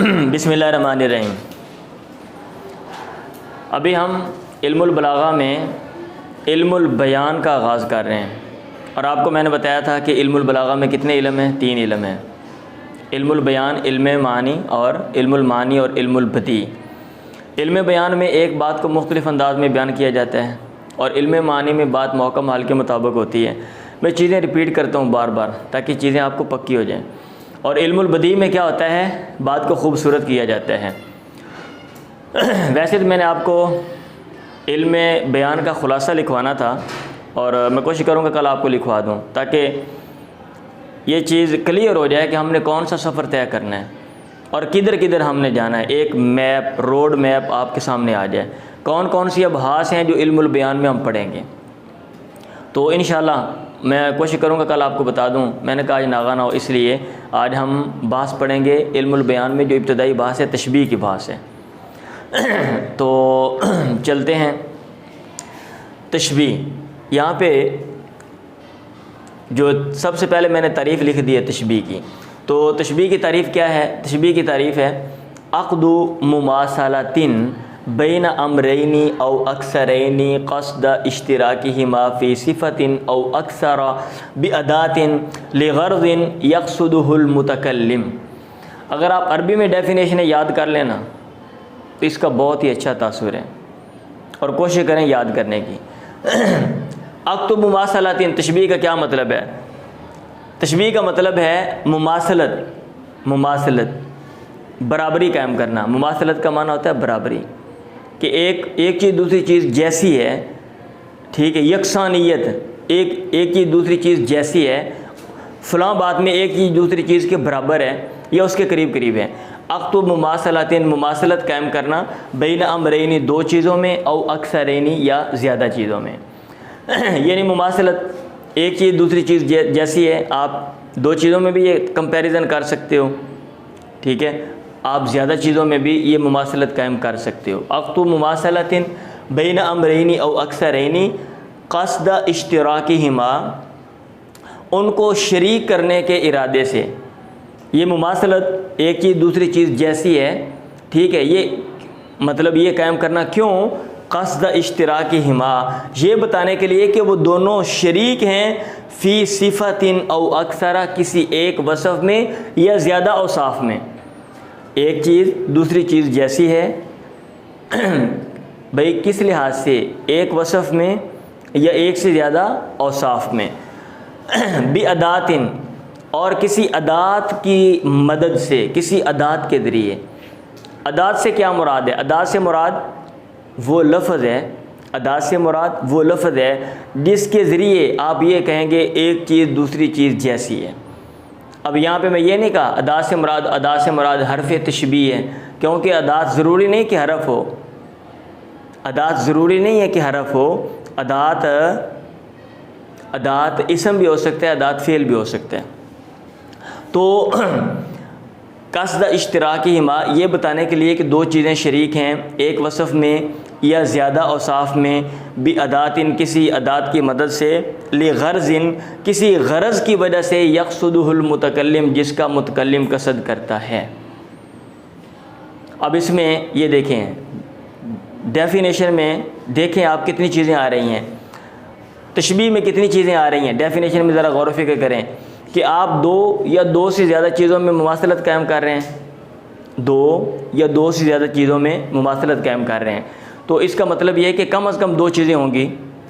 बिस्मिल्लाहिर्रहमानिर्रहीम। अभी हम इल्मुल बलागा में इल्मुल बयान का आगाज़ कर रहे हैं और आपको मैंने बताया था कि इल्मुल बलागा में कितने इल्म हैं? 3 इल्म हैं। इल्मुल बयान, इल्म मानी और इल्मुल मानी और इल्मुल बदी। इल्म बयान में एक बात को मुख्तलिफ़ अंदाज में बयान किया जाता है और इल्म मानी में बात मौका हाल के मुताबिक होती है। मैं चीज़ें रिपीट करता हूँ बार बार ताकि चीज़ें आपको पक्की हो जाएँ। और इल्मुल बदी में क्या होता है? बात को खूबसूरत किया जाता है। वैसे तो मैंने आपको इल्म बयान का ख़ुलासा लिखवाना था और मैं कोशिश करूँगा कल आपको लिखवा दूँ ताकि ये चीज़ क्लियर हो जाए कि हमने कौन सा सफ़र तय करना है और किधर किधर हमने जाना है। एक मैप, रोड मैप आपके सामने आ जाए, कौन कौन सी अबहास हैं जो इल्मुल बयान में हम पढ़ेंगे। तो इंशाअल्लाह मैं कोशिश करूँगा कल आपको बता दूँ। मैंने कहा आज नागा ना हो, इसलिए आज हम बहस पढ़ेंगे इल्मुल बयान में जो इब्तदाई बहस है तशबीह की बहस है। तो चलते हैं तशबीह। यहाँ पे जो सबसे पहले मैंने तारीफ़ लिख दी है तशबीह की। तो तशबीह की तारीफ़ क्या है? तशबीह की तारीफ़ है अक़्दु मुमासलतिन बैन अमरैनी औ अक्सरैनी क़स्द इश्तिराकिहिमा फ़ी सिफ़तिन औ अक्सर बिअदातिन लिग़र्ज़िन यक़्सुदुहुल मुतकल्लिम। अगर आप अरबी में डेफिनेशन याद कर लेना तो इसका बहुत ही अच्छा तासुर है और कोशिश करें याद करने की। अक़्दु मुमासलतिन, तशबीह का क्या मतलब है? तशबीह का मतलब है मुमासलत, बराबरी कायम करना। मुमासलत का माना होता है बराबरी, कि एक चीज़ दूसरी चीज़ जैसी है, ठीक है। यकसानियत, एक चीज़ दूसरी चीज़ जैसी है, फ़लाँ बात में एक चीज़ दूसरी चीज़ के बराबर है या उसके करीब करीब है। अक़्दु मुमासलतिन, मुमासलत कायम करना बैन अमरैनी, 2 चीज़ों में, औ अक्सरैनी या ज़्यादा चीज़ों में। यानी मुमासलत, एक चीज़ दूसरी चीज़ जैसी है। आप 2 चीज़ों में भी ये कंपैरिजन कर सकते हो, ठीक है। आप ज़्यादा चीज़ों में भी ये मुमासलत कायम कर सकते हो। अक़्दु मुमासलतिन बैन अमरैनी औ अक्सरैनी क़स्द इश्तिराकिहिमा, उनको शरीक करने के इरादे से। ये मुमासलत, एक चीज़ दूसरी चीज़ जैसी है, ठीक है, ये मतलब ये कायम करना क्यों? क़स्द इश्तिराकिहिमा, ये बताने के लिए कि वो दोनों शरीक हैं फ़ी सिफ़तिन औ अक्सरा, किसी एक वसफ़ में या ज़्यादा औसाफ़ में। एक चीज़ दूसरी चीज़ जैसी है भाई किस लिहाज से? एक वसफ़ में या एक से ज़्यादा औसाफ़ में। बिअदातिन, और किसी अदात की मदद से, किसी अदात के ज़रिए। अदात से क्या मुराद है? अदात से मुराद वो लफ्ज़ है, अदात से मुराद वो लफ्ज़ है जिसके ज़रिए आप ये कहेंगे एक चीज़ दूसरी चीज़ जैसी है। अब यहाँ पे मैं ये नहीं कहा अदात से मुराद हरफ़ तशबीह है, क्योंकि अदात ज़रूरी नहीं कि हरफ़ हो, अदात ज़रूरी नहीं है कि हरफ़ हो। अदात इसम भी हो सकता है, अदात फ़ेल भी हो सकता है। तो क़स्द इश्तिराकिहिमा, ये बताने के लिए कि 2 चीज़ें शरीक हैं एक वसफ़ में या ज़्यादा औसाफ़ में, बिअदातिन, किसी अदात की मदद से, लिग़र्ज़िन, किसी गरज़ की वजह से, यक़्सुदुहुल मुतकल्लिम, जिसका मुतकल्लिम कसद करता है। अब इसमें ये देखें डेफिनेशन में, देखें आप कितनी चीज़ें आ रही हैं, तशबीह में कितनी चीज़ें आ रही हैं। डेफिनेशन में ज़रा गौर व फ़िक्र करें कि आप 2 या 2 से ज़्यादा चीज़ों में मुमासलत कायम कर रहे हैं, 2 या 2 से ज़्यादा चीज़ों में मुमासलत कायम कर रहे हैं। तो इसका मतलब ये है कि कम से कम 2 चीज़ें होंगी,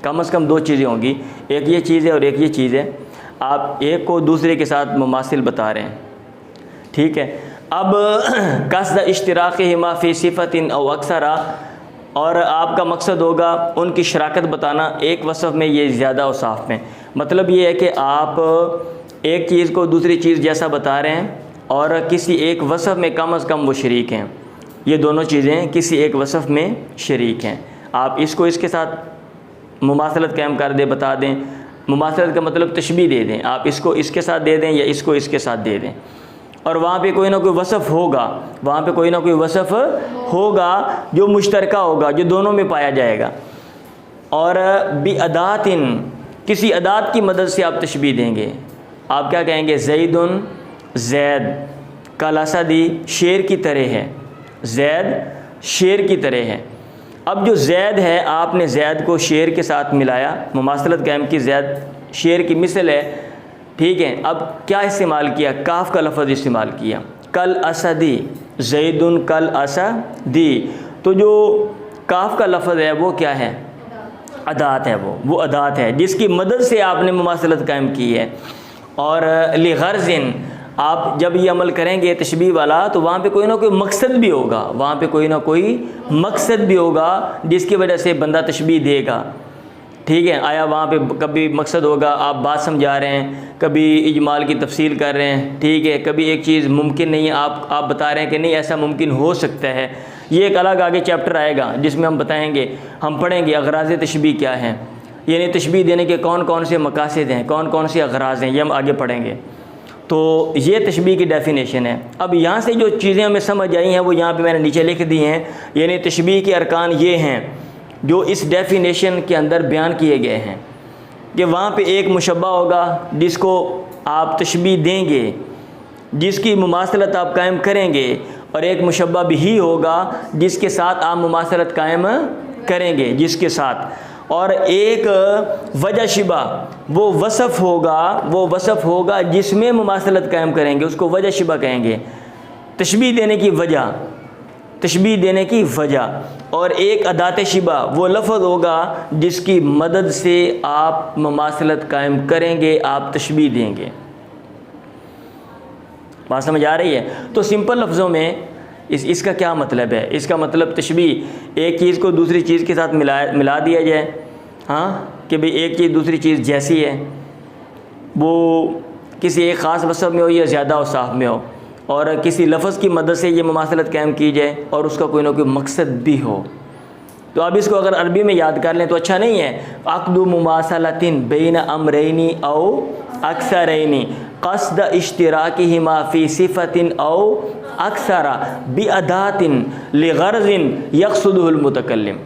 कम से कम 2 चीज़ें होंगी। एक ये चीज़ है और एक ये चीज़ है। आप एक को दूसरे के साथ मुमासिल बता रहे हैं, ठीक है। अब क़स्द इश्तिराकिहिमा फ़ी सिफ़तिन औ अक्सरा, और आपका मकसद होगा उनकी शराकत बताना एक वसफ़ में ये ज़्यादा औसाफ़ में। मतलब ये है कि आप एक चीज़ को दूसरी चीज़ जैसा बता रहे हैं और किसी एक वसफ़ में कम से कम वो शरीक हैं। ये दोनों चीज़ें किसी एक वसफ़ में शरीक हैं। आप इसको इसके साथ मुमासलत कायम कर दें, बता दें। मुमासलत का मतलब तशबीह दे दें, आप इसको इसके साथ दे दें या इसको इसके साथ दे दें, और वहाँ पे कोई ना कोई वसफ़ होगा, वहाँ पे कोई ना कोई वसफ़ होगा जो मुश्तरका होगा, जो दोनों में पाया जाएगा। और बिअदातिन, किसी अदात की मदद से आप तशबीह देंगे। आप क्या कहेंगे? ज़ैदुन ज़ैद, कल असदी शेर की तरह है, ज़ैद शेर की तरह है। अब जो ज़ैद है आपने ज़ैद को शेर के साथ मिलाया, मुमासलत कायम की, ज़ैद शेर की मिसल है, ठीक है। अब क्या इस्तेमाल किया, काफ का लफ्ज़ इस्तेमाल किया, कल असदी, ज़ैदुन कल असदी। तो जो काफ का लफ्ज़ है वो क्या है, अदात है, वो अदात है जिसकी मदद से आपने मुमासलत कायम की है। और लिग़र्ज़िन, आप जब ये अमल करेंगे तशबीह वाला, तो वहाँ पे कोई ना कोई मकसद भी होगा, वहाँ पे कोई ना कोई मकसद भी होगा जिसकी वजह से बंदा तशबीह देगा, ठीक है। आया वहाँ पे कभी मकसद होगा आप बात समझा रहे हैं, कभी इजमाल की तफसील कर रहे हैं, ठीक है। कभी एक चीज़ मुमकिन नहीं है, आप बता रहे हैं कि नहीं ऐसा मुमकिन हो सकता है। ये एक अलग आगे चैप्टर आएगा जिसमें हम बताएंगे, हम पढ़ेंगे अगराज़ तशबीह क्या हैं, यानी तशबीह देने के कौन कौन से मकासद हैं, कौन कौन से अगराज़ हैं, ये हम आगे पढ़ेंगे। तो ये तशबीह की डेफिनेशन है। अब यहाँ से जो चीज़ें हमें समझ आई हैं वो यहाँ पे मैंने नीचे लिख दी हैं, यानी तशबीह के अरकान ये हैं जो इस डेफिनेशन के अंदर बयान किए गए हैं कि वहाँ पे एक मुशब्बा होगा जिसको आप तशबीह देंगे, जिसकी मुमासलत आप कायम करेंगे, और एक मुशब्बा भी होगा जिसके साथ आप मुमासलत कायम करेंगे, जिसके साथ, और एक वजह शिबा, वो वसफ़ होगा जिसमें मुमासलत कायम करेंगे, उसको वजह शिबा कहेंगे, तशबीह देने की वजह। और एक अदात शिबा, वो लफ्ज़ होगा जिसकी मदद से आप मुमासलत कायम करेंगे, आप तशबीह देंगे। बात समझ आ रही है? तो सिंपल लफ्ज़ों में इसका क्या मतलब है, इसका मतलब तशबीह एक चीज़ को दूसरी चीज़ के साथ मिला दिया जाए, हाँ, कि भाई एक चीज़ दूसरी चीज़ जैसी है, वो किसी एक ख़ास वसफ़ में हो या ज़्यादा औसाफ में हो, और किसी लफ्ज़ की मदद से ये मुमासलत कायम की जाए और उसका कोई ना कोई मकसद भी हो। तो अब इसको अगर अरबी में याद कर लें तो अच्छा नहीं है। अक़्दु मुमासलतिन बैन अमरैनी औ अक्सरैनी क़स्द इश्तिराकिहिमा फ़ी सिफ़तिन औ अक्सरा बिअदातिन लिग़र्ज़िन यक़्सुदुहुल मुतकल्लिम।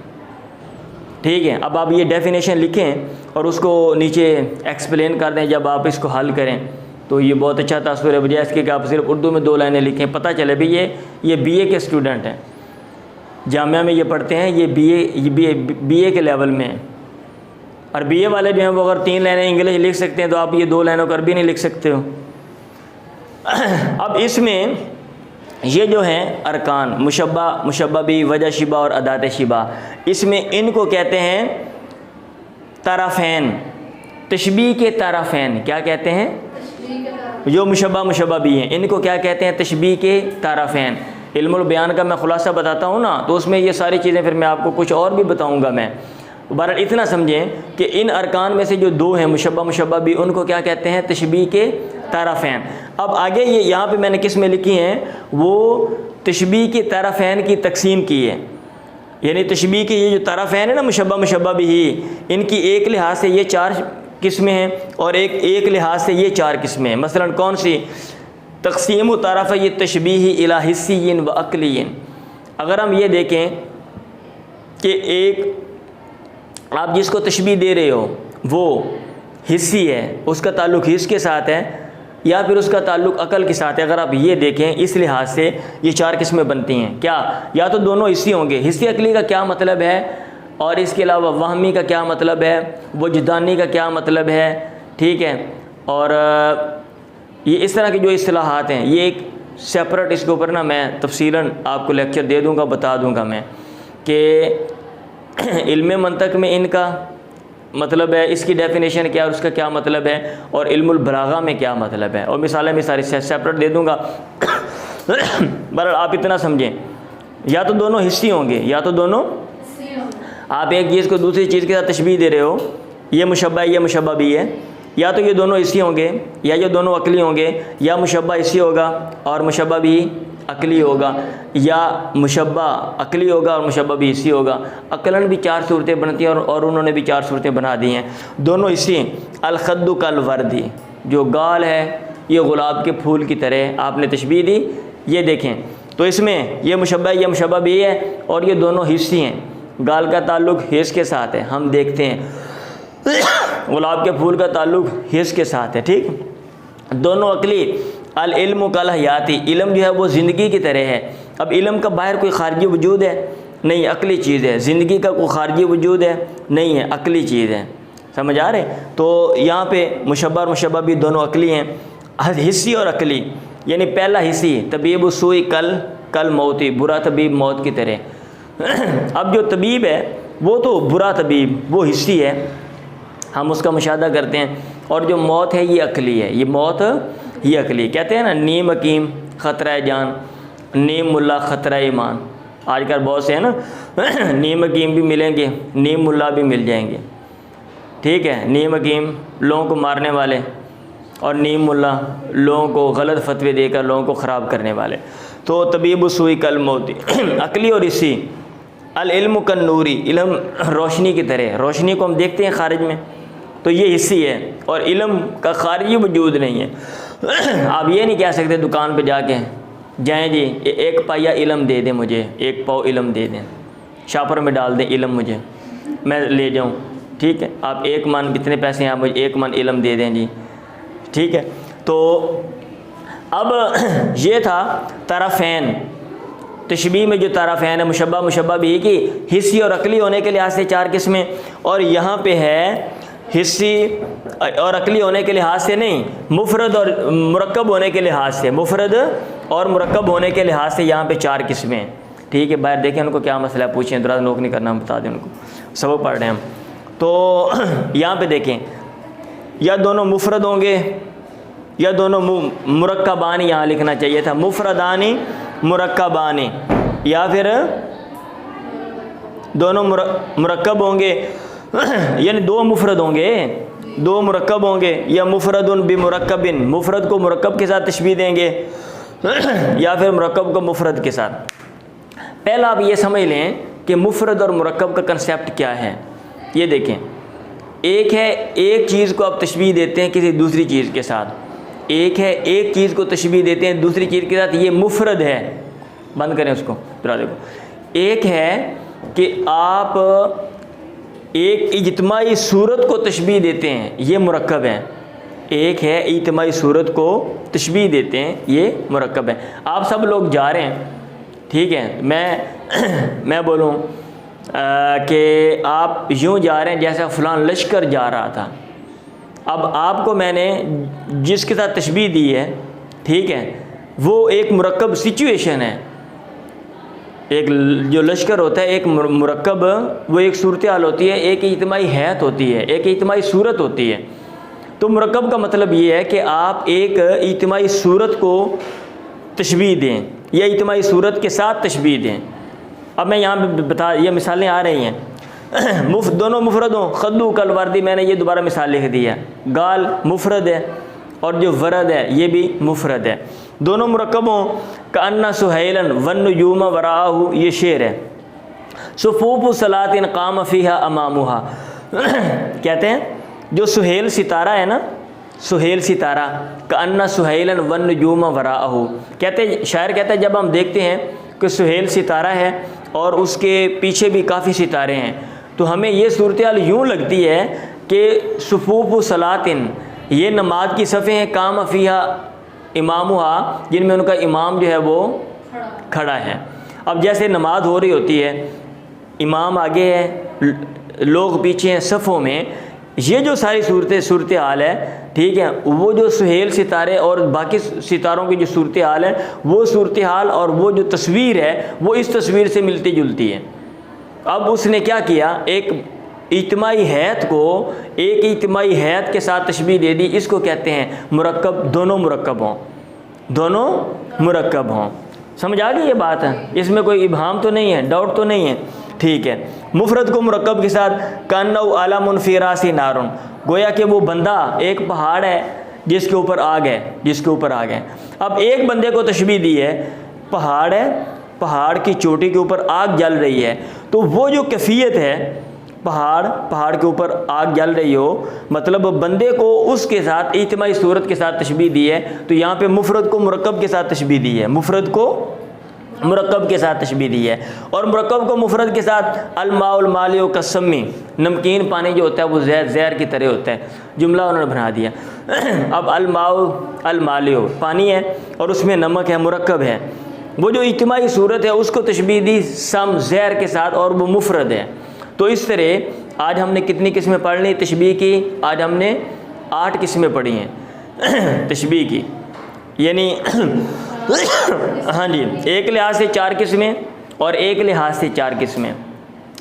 ठीक है, अब आप ये डेफिनेशन लिखें और उसको नीचे एक्सप्लेन कर दें। जब आप इसको हल करें तो ये बहुत अच्छा तासुर है, बजाय इसके कि आप सिर्फ उर्दू में 2 लाइनें लिखें, पता चले भी ये बीए के स्टूडेंट हैं, जामिया में ये पढ़ते हैं, ये बीए के लेवल में है। और बीए वाले जो हैं वो अगर 3 लाइनें इंग्लिश लिख सकते हैं तो आप ये 2 लाइनों को अरबी नहीं लिख सकते हो। अब इसमें ये जो हैं अरकान, मुशब्बा भी, वजह शिबा और अदात शिबा, इसमें इनको कहते हैं तरफ़ैन, तशबीह के तरफ़ैन। क्या कहते हैं? जो मुशब्बा भी हैं इनको क्या कहते हैं? तशबीह के तरफ़ैन। इल्मुल बयान का मैं खुलासा बताता हूँ ना, तो उसमें ये सारी चीज़ें फिर मैं आपको कुछ और भी बताऊँगा मैं। बहरहाल इतना समझें कि इन अरकान में से जो 2 हैं मुशब्बा भी, उनको क्या कहते हैं? तशबीह के तरफ़ैन। अब आगे ये यहाँ पे मैंने किस में लिखी हैं, वो तशबीह के तरफ़ैन की तकसीम की है। यानी तशबीह के ये जो तरफ़ैन है ना, मुशब्बा भी, इनकी एक लिहाज से ये 4 किस्में हैं और एक लिहाज से ये 4 किस्में हैं। मसलन कौन सी? तक़सीम तरफ़ ये तशबीह इला हिस्सिय्यिन व अक़लिय्यिन। अगर हम ये देखें कि एक आप जिसको तशबीह दे रहे हो वो हिस्सी है, उसका ताल्लुक़ हिस्स के साथ है, या फिर उसका ताल्लुक़ अक़ल के साथ है। अगर आप ये देखें इस लिहाज से ये 4 किस्में बनती हैं। क्या? या तो दोनों हिस्सी होंगे। हिस्सी अक़ली का क्या मतलब है, और इसके अलावा वहमी का क्या मतलब है, वजदानी का क्या मतलब है, ठीक है। और ये इस तरह की जो इस्तिलाहात हैं, ये एक सेपरेट इसके ऊपर ना मैं तफसीलन आपको लेक्चर दे दूँगा, बता दूँगा मैं कि इल्म मंतक में इनका मतलब है, इसकी डेफिनेशन क्या है और उसका क्या मतलब है, और इल्मुल बलागा में क्या मतलब है, और मिसालें मैं सारी सेपरेट दे दूँगा। बहरहाल आप इतना समझें, या तो दोनों हिस्से होंगे, या तो दोनों, आप एक चीज़ को दूसरी चीज़ के साथ तशबीह दे रहे हो, ये मुशब्बा भी है, या तो ये दोनों हिस्से होंगे, या ये दोनों अक़ली होंगे, या मुशब्बा हिस्सी होगा और मुशब्बा भी अक़ली होगा, या मुशब्बा अक़ली होगा और मुशब्बा भी हिस्सी होगा। अक़लन भी 4 सूरतें बनती हैं और उन्होंने भी 4 सूरतें बना दी हैं। दोनों हिस्से, अल-ख़द्दु कल-वर्दी, जो गाल है ये गुलाब के फूल की तरह, आपने तशबीह दी, ये देखें तो इसमें ये मुशब्बा भी है और ये दोनों हिस्से हैं। गाल का ताल्लुक़ हिस्स के साथ है, हम देखते हैं, गुलाब के फूल का ताल्लुक़ हिस्स के साथ है, ठीक। दोनों अक़ली अल इल्म कल हयाती, इल्म जो है वो ज़िंदगी की तरह है। अब इल्म का बाहर कोई खारजी वजूद है? नहीं, अकली चीज़ है। ज़िंदगी का कोई खारजी वजूद है? नहीं है, अकली चीज़ है। समझ आ रहे? तो यहाँ पे मुशब्बह और मुशब्बह भी दोनों अकली हैं, हिस्सी और अकली। यानी पहला हिस्सी तबीब सुई कल मौती, बुरा तबीब मौत की तरह। अब जो तबीब है वो तो बुरा तबीब, वो हिस्सी है, हम उसका मुशाहदा करते हैं, और जो मौत है ये अकली है, ये मौत ये अकली। कहते हैं ना, नीम हकीम ख़तरा जान, नीम मुल्ला ख़तरा ईमान। आजकल बहुत से हैं ना नीम हकीम भी मिलेंगे, नीम मुल्ला भी मिल जाएंगे, ठीक है। नीम हकीम लोगों को मारने वाले, और नीम मुल्ला लोगों को गलत फतवे देकर लोगों को ख़राब करने वाले। तो तबीब सुई कल मौती अकली और इसी। अल इल्म कन नूरी, इल्म रोशनी की तरह, रोशनी को हम देखते हैं खारिज में, तो ये हिस्सी है, और इल्म का खारिजी वजूद नहीं है। आप ये नहीं कह सकते दुकान पे जाके जाएं जी एक पाया इल्म दे दें मुझे, एक पाव इल्म दे दें, शापर में डाल दें इल्म मुझे, मैं ले जाऊं, ठीक है। आप एक मन कितने पैसे हैं, आप मुझे एक मन इल्म दे दें जी, ठीक है। तो अब ये था तरफ़ैन, तशबीह में जो तरफ़ैन है, मुशब्बह मुशब्बह भी की हिस्सी और अकली होने के लिहाज से 4 किस्में, और यहाँ पे है हिस्सी और अकली होने के लिहाज से नहीं, मुफरद और मुरक्कब होने के लिहाज से, मुफरद और मुरक्कब होने के लिहाज से यहाँ पे 4 किस्में, ठीक है। बाहर देखें उनको क्या मसला है, पूछें, दराज नोक नहीं करना, हम बता दें उनको, सबक पढ़ रहे हैं हम। तो यहाँ पे देखें, या दोनों मुफरद होंगे या दोनों मुरक्कबानी, यहाँ लिखना चाहिए था मुफरदानी मुरक्कबानी, या फिर दोनों मुरक्कब होंगे यानी 2 मुफरद होंगे, 2 मुरक्कब होंगे, या मुफरदुन बि मुरक्कबिन, मुफरद को मुरक्कब के साथ तशबीह देंगे या फिर मुरक्कब को मुफरद के साथ। पहला आप ये समझ लें कि मुफरद और मुरक्कब का कंसेप्ट क्या है। ये देखें, एक है एक चीज़ को आप तशबीह देते हैं किसी दूसरी चीज़ के साथ, एक है एक चीज़ को तशबीह देते हैं दूसरी चीज़ के साथ, ये मुफरद है। बंद करें उसको, जरा देखो। एक है कि आप एक इज्तिमाई सूरत को तशबीह देते हैं, ये मुरक्कब है। एक है इज्तिमाई सूरत को तशबीह देते हैं, ये मुरक्कब है। आप सब लोग जा रहे हैं, ठीक है, मैं बोलूँ कि आप यूँ जा रहे हैं जैसा फ़लाँ लश्कर जा रहा था। अब आपको मैंने जिसके साथ तशबीह दी है, ठीक है, वो एक मुरक्कब सिचुएशन है। एक जो लश्कर होता है, एक मुरक्कब, वो एक सूरत हाल होती है, एक इज्तिमाई हैत होती है, एक इज्तिमाई सूरत होती है। तो मुरक्कब का मतलब ये है कि आप एक इज्तिमाई सूरत को तशबीह दें या इज्तिमाई सूरत के साथ तशबीह दें। अब मैं यहाँ बता, ये मिसालें आ रही हैं दोनों मुफरद हों, खद्दू कल वर्दी, मैंने ये दोबारा मिसाल लिख दी है। गाल मुफरद है और जो वरद है ये भी मुफरद है। दोनों मुरक्कब हों, कान्ना सुहैलन वन नुजूम वराहु, ये शेर है। सुफूफ सलातिन काम फ़ीहा अमामुहा कहते हैं जो सुहेल सितारा है ना, सुहेल सितारा, कान्ना सुहैलन वन नुजूम वराहु, कहते शायर कहता है जब हम देखते हैं कि सुहेल सितारा है और उसके पीछे भी काफ़ी सितारे हैं, तो हमें ये सूरत हाल यूँ लगती है कि सुफूफ सलातिन, ये नमाज की सफ़े हैं, काम फ़ीहा इमामुहा, जिनमें उनका इमाम जो है वो खड़ा है। अब जैसे नमाज हो रही होती है, इमाम आगे है, लोग पीछे हैं सफ़ों में, ये जो सारी सूरत हाल है, ठीक है, वो जो सुहेल सितारे और बाकी सितारों की जो सूरत हाल है, वो सूरत हाल और वो जो तस्वीर है वो इस तस्वीर से मिलती जुलती है। अब उसने क्या किया, एक इज्तिमाई हैत को एक इज्तिमाई हैत के साथ तशबीह दे दी, इसको कहते हैं मुरक्कब। दोनों मुरक्कब हों, दोनों मुरक्कब हों। समझ आ गई ये बात है, इसमें कोई इबहाम तो नहीं है, डाउट तो नहीं है, ठीक है। मुफरद को मुरक्कब के साथ कान्नऊ आलमुन फी रासी नारुन, गोया कि वो बंदा एक पहाड़ है जिसके ऊपर आग है, जिसके ऊपर आग है। अब एक बंदे को तशबीह दी है, पहाड़ है, पहाड़ की चोटी के ऊपर आग जल रही है, तो वो जो कैफियत है, पहाड़ के ऊपर आग जल रही हो, मतलब बंदे को उसके साथ इज्तिमाई सूरत के साथ तशबीह दी है। तो यहाँ पे मुफरद को मुरक्कब के साथ तशबीह दी है, मुफरद को मुरक्कब के साथ तशबीह दी है। और मुरक्कब को मुफरद के साथ अलमाउल मालियो कसमी, नमकीन पानी जो होता है वो जहर की तरह होता है, जुमला उन्होंने बना दिया। अब अलमाउ अलमालियो पानी है और उसमें नमक है, मुरक्कब है, वो जो इज्तिमाई सूरत है उसको तशबीह दी सम जहर के साथ और वो मुफरद है। तो इस तरह आज हमने कितनी किस्में पढ़ ली तशबीह की? आज हमने 8 किस्में पढ़ी हैं तशबीह की, यानी हाँ जी, एक लिहाज से 4 किस्में और एक लिहाज से 4 किस्में।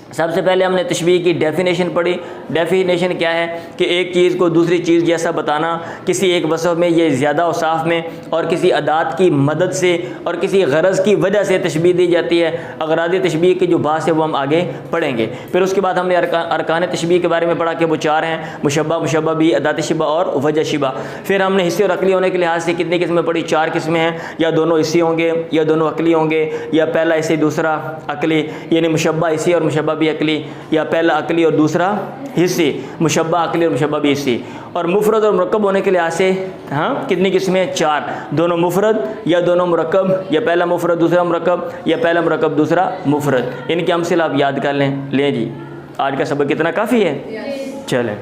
सबसे पहले हमने तशबीह की डेफिनेशन पढ़ी। डेफिनेशन क्या है कि एक चीज़ को दूसरी चीज़ जैसा बताना, किसी एक वसफ़ में ये ज़्यादा औसाफ में और किसी अदात की मदद से और किसी गरज़ की वजह से तशबीह दी जाती है। अगराद तशबीह की जो बात है वो हम आगे पढ़ेंगे। फिर उसके बाद हमने अरकान तशबीह के बारे में पढ़ा कि वो 4 हैं, मुशब्बा, मुशब्बा भी, अदात शिबा और वजह शिबा। फिर हमने हिस्से और अकली होने के लिहाज से कितनी किस्में पढ़ी? 4 किस्में हैं, या दोनों हिस्से होंगे या दोनों अकली होंगे, या पहला हिस्से दूसरा अकली, यानी मुशब्बा हिस्से और मुशब्बा भी अकली, या पहला अकली और दूसरा हिस्से, मुशब्बा अकली और मुशब्बा भी हिस्से। और मुफरद और मुरक्कब होने के लिहाज से हाँ कितनी किस्में? 4, दोनों मुफरद या दोनों मुरक्कब, या पहला मुफरद दूसरा मुरक्कब, या पहला मुरक्कब दूसरा मुफरद। इनके अमसिल आप याद कर लें। लें जी, आज का सबक कितना काफ़ी है, चलें।